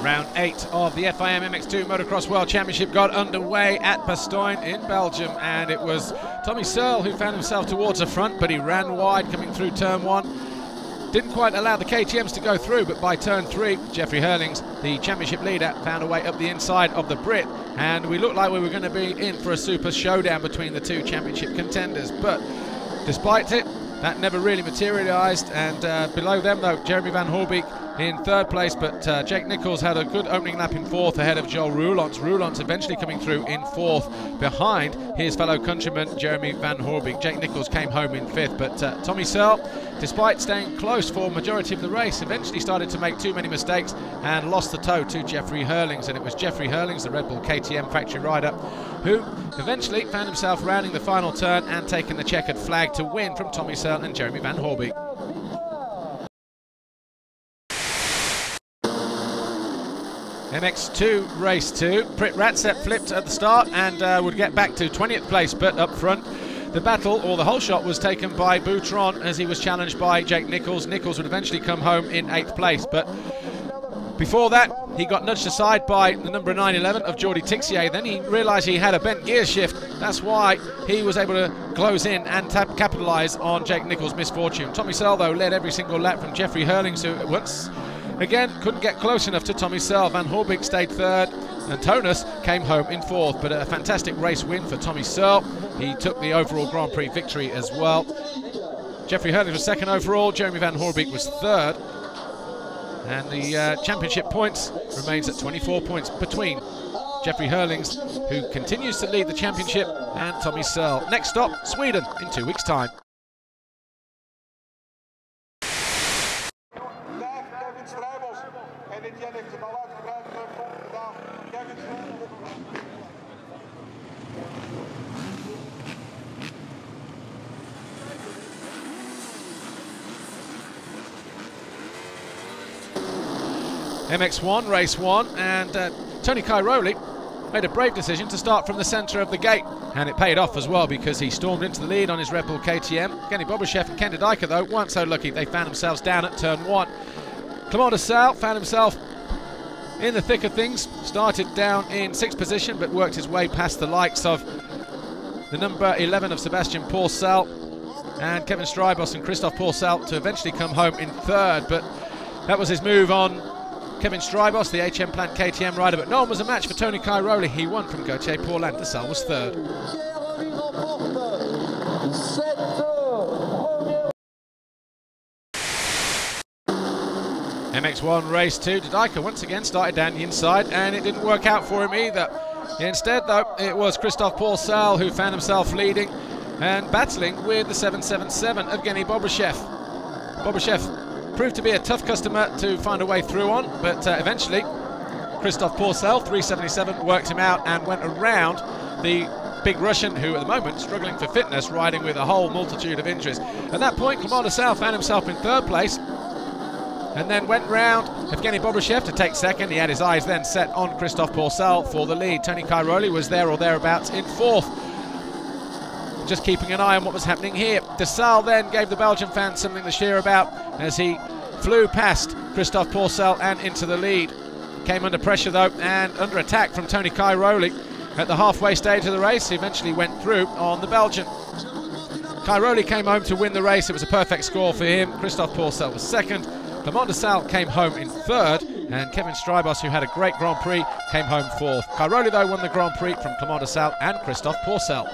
Round 8 of the FIM MX2 Motocross World Championship got underway at Bastogne in Belgium, and it was Tommy Searle who found himself towards the front, but he ran wide coming through turn 1. Didn't quite allow the KTMs to go through, but by turn 3, Jeffrey Hurlings, the championship leader, found a way up the inside of the Brit, and we looked like we were going to be in for a super showdown between the two championship contenders. But despite it, that never really materialised, and below them though, Jeremy Van Hoorbeek in third place, but Jake Nichols had a good opening lap in fourth ahead of Joel Roulants. Roulants eventually coming through in fourth behind his fellow countryman Jeremy Van Hoorbeek. Jake Nichols came home in fifth, but Tommy Searle, despite staying close for majority of the race, eventually started to make too many mistakes and lost the toe to Jeffrey Hurlings, and it was Jeffrey Hurlings, the Red Bull KTM factory rider, who eventually found himself rounding the final turn and taking the checkered flag to win from Tommy Searle and Jeremy Van Hoorbeek. MX2 race 2. Prit Ratzep flipped at the start and would get back to 20th place, but up front the battle, or the whole shot, was taken by Boutron as he was challenged by Jake Nichols. Nichols would eventually come home in 8th place, but before that he got nudged aside by the number 911 of Jordi Tixier. Then he realised he had a bent gear shift. That's why he was able to close in and capitalise on Jake Nichols' misfortune. Tommy Searle though led every single lap from Jeffrey Hurlings, who once again couldn't get close enough to Tommy Searle. Van Hoorbeek stayed third and Tonus came home in fourth, but a fantastic race win for Tommy Searle. He took the overall Grand Prix victory as well. Jeffrey Hurlings was second overall, Jeremy Van Hoorbeek was third, and the championship points remains at 24 points between Jeffrey Hurlings, who continues to lead the championship, and Tommy Searle. Next stop, Sweden in 2 weeks' time. MX1 race 1, and Tony Cairoli made a brave decision to start from the centre of the gate, and it paid off as well because he stormed into the lead on his Red Bull KTM. Kenny Bobashev and Ken Didika though weren't so lucky. They found themselves down at turn 1. Clement de Salle found himself in the thick of things, started down in 6th position but worked his way past the likes of the number 11 of Sebastian Pourcel and Kevin Strybos and Christophe Pourcel to eventually come home in third, but that was his move on Kevin Strybos, the HM Plant KTM rider, but no one was a match for Tony Cairoli. He won from Gauthier Paulin. De Salle was third. MX1 race 2. Didika once again started down the inside and it didn't work out for him either. Instead though, it was Christophe Pourcel who found himself leading and battling with the 777 of Evgeny Bobashev. Bobashev proved to be a tough customer to find a way through on, but eventually Christophe Pourcel, 377, worked him out and went around the big Russian, who at the moment struggling for fitness, riding with a whole multitude of injuries. At that point, Clement de Salle found himself in third place and then went round Evgeny Bobashev to take second. He had his eyes then set on Christophe Pourcel for the lead. Tony Cairoli was there or thereabouts in fourth, just keeping an eye on what was happening here. De Salle then gave the Belgian fans something to cheer about as he flew past Christophe Pourcel and into the lead. Came under pressure though and under attack from Tony Cairoli at the halfway stage of the race. He eventually went through on the Belgian. Cairoli came home to win the race. It was a perfect score for him. Christophe Pourcel was second. Clement de Salle came home in third, and Kevin Strybos, who had a great Grand Prix, came home fourth. Cairoli though won the Grand Prix from Clement de Salle and Christophe Pourcel.